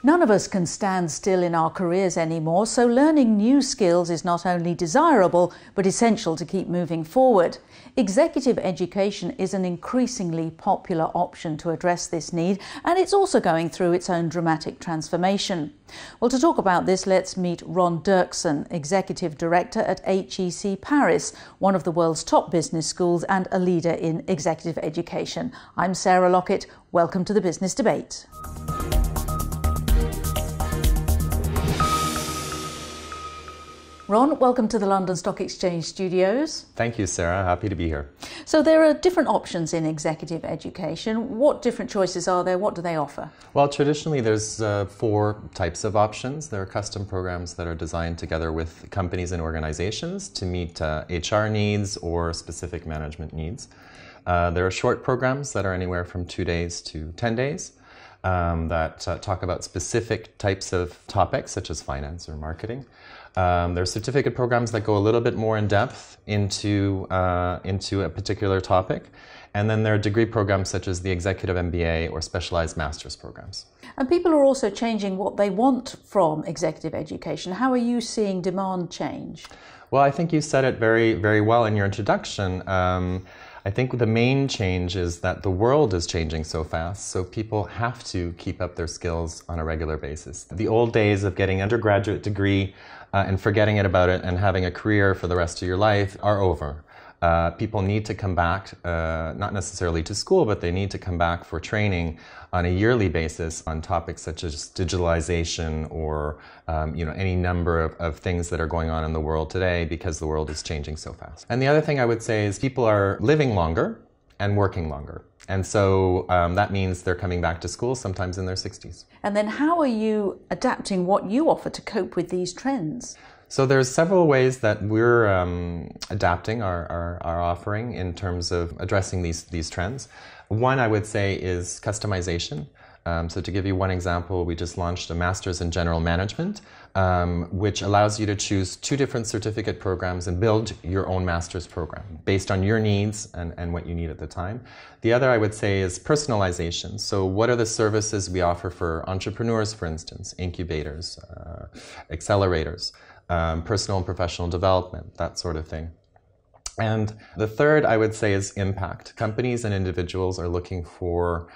None of us can stand still in our careers anymore, so learning new skills is not only desirable, but essential to keep moving forward. Executive education is an increasingly popular option to address this need, and it's also going through its own dramatic transformation. Well, to talk about this, let's meet Ron Dirksen, Executive Director at HEC Paris, one of the world's top business schools and a leader in executive education. I'm Sarah Lockett. Welcome to the Business Debate. Ron, welcome to the London Stock Exchange studios. Thank you, Sarah. Happy to be here. So there are different options in executive education. What different choices are there? What do they offer? Well, traditionally there's 4 types of options. There are custom programs that are designed together with companies and organizations to meet HR needs or specific management needs. There are short programs that are anywhere from 2 days to 10 days that talk about specific types of topics such as finance or marketing. There are certificate programs that go a little bit more in depth into a particular topic. And then there are degree programs such as the Executive MBA or specialized master's programs. And people are also changing what they want from executive education. How are you seeing demand change? Well, I think you said it very, very well in your introduction. I think the main change is that the world is changing so fast, so people have to keep up their skills on a regular basis. The old days of getting an undergraduate degree and forgetting about it and having a career for the rest of your life are over. People need to come back, not necessarily to school, but they need to come back for training on a yearly basis on topics such as digitalization or any number of things that are going on in the world today because the world is changing so fast. And the other thing I would say is people are living longer and working longer. And so that means they're coming back to school sometimes in their 60s. And then how are you adapting what you offer to cope with these trends? So there's several ways that we're adapting our offering in terms of addressing these trends. One, I would say, is customization. So to give you one example, we just launched a Master's in General Management, which allows you to choose 2 different certificate programs and build your own master's program based on your needs and what you need at the time. The other, I would say, is personalization. So what are the services we offer for entrepreneurs, for instance, incubators, accelerators, personal and professional development, that sort of thing. And the third, I would say, is impact. Companies and individuals are looking for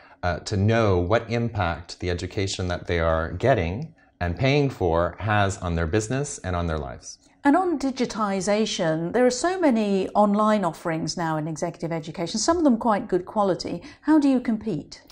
to know what impact the education that they are getting and paying for has on their business and on their lives. And on digitization, there are so many online offerings now in executive education, some of them quite good quality. How do you compete?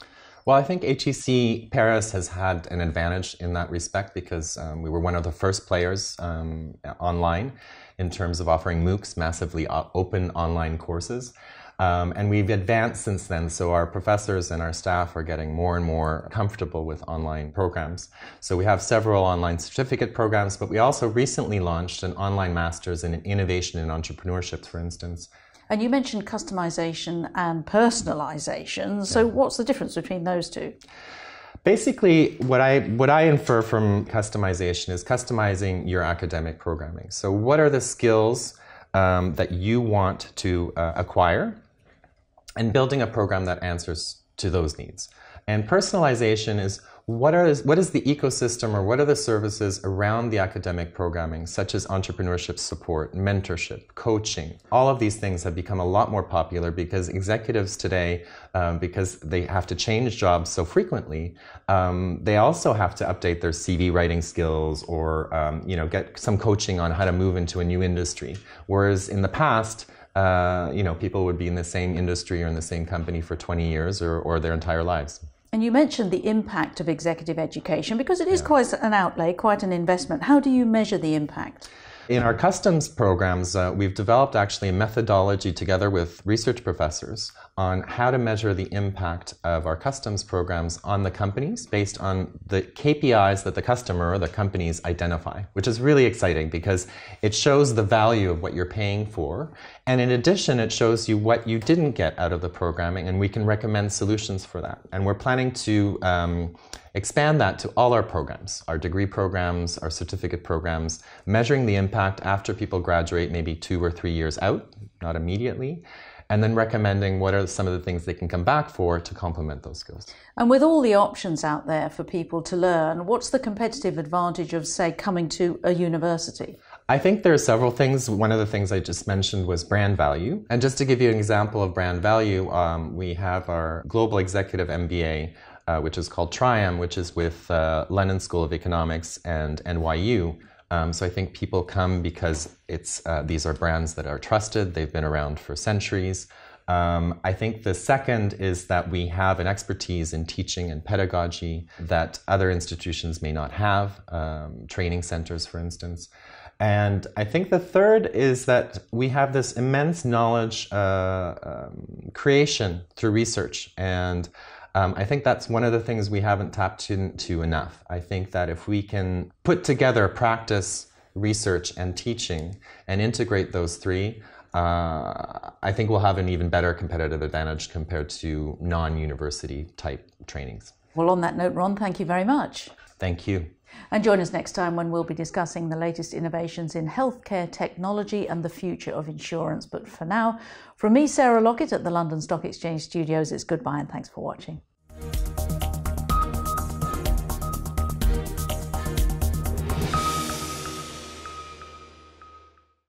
Well, I think HEC Paris has had an advantage in that respect because we were one of the first players online in terms of offering MOOCs, massively open online courses. And we've advanced since then, so our professors and our staff are getting more and more comfortable with online programs. So we have several online certificate programs, but we also recently launched an online master's in innovation and entrepreneurship, for instance. And you mentioned customization and personalization. So what's the difference between those two? Basically, what I infer from customization is customizing your academic programming. So what are the skills that you want to acquire and building a program that answers to those needs. And personalization is what is the ecosystem or what are the services around the academic programming, such as entrepreneurship support, mentorship, coaching. All of these things have become a lot more popular because executives today, because they have to change jobs so frequently, they also have to update their CV writing skills or get some coaching on how to move into a new industry. Whereas in the past, people would be in the same industry or in the same company for 20 years or their entire lives. And you mentioned the impact of executive education because it is quite an outlay, quite an investment. How do you measure the impact? In our customs programs, we've developed actually a methodology together with research professors on how to measure the impact of our customs programs on the companies based on the KPIs that the customer or the companies identify, which is really exciting because it shows the value of what you're paying for. And in addition, it shows you what you didn't get out of the programming, and we can recommend solutions for that. And we're planning to expand that to all our programs, our degree programs, our certificate programs, measuring the impact after people graduate maybe 2 or 3 years out, not immediately, and then recommending what are some of the things they can come back for to complement those skills. And with all the options out there for people to learn, what's the competitive advantage of, say, coming to a university? I think there are several things. One of the things I just mentioned was brand value. And just to give you an example of brand value, we have our Global Executive MBA, which is called TRIUM, which is with London School of Economics and NYU. So I think people come because these are brands that are trusted. They've been around for centuries. I think the second is that we have an expertise in teaching and pedagogy that other institutions may not have, training centers, for instance. And I think the third is that we have this immense knowledge creation through research. And I think that's one of the things we haven't tapped into enough. I think that if we can put together practice, research, and teaching and integrate those three, I think we'll have an even better competitive advantage compared to non-university type trainings. Well, on that note, Ron, thank you very much. Thank you. And join us next time when we'll be discussing the latest innovations in healthcare technology and the future of insurance. But for now, from me, Sarah Lockett at the London Stock Exchange Studios, it's goodbye and thanks for watching.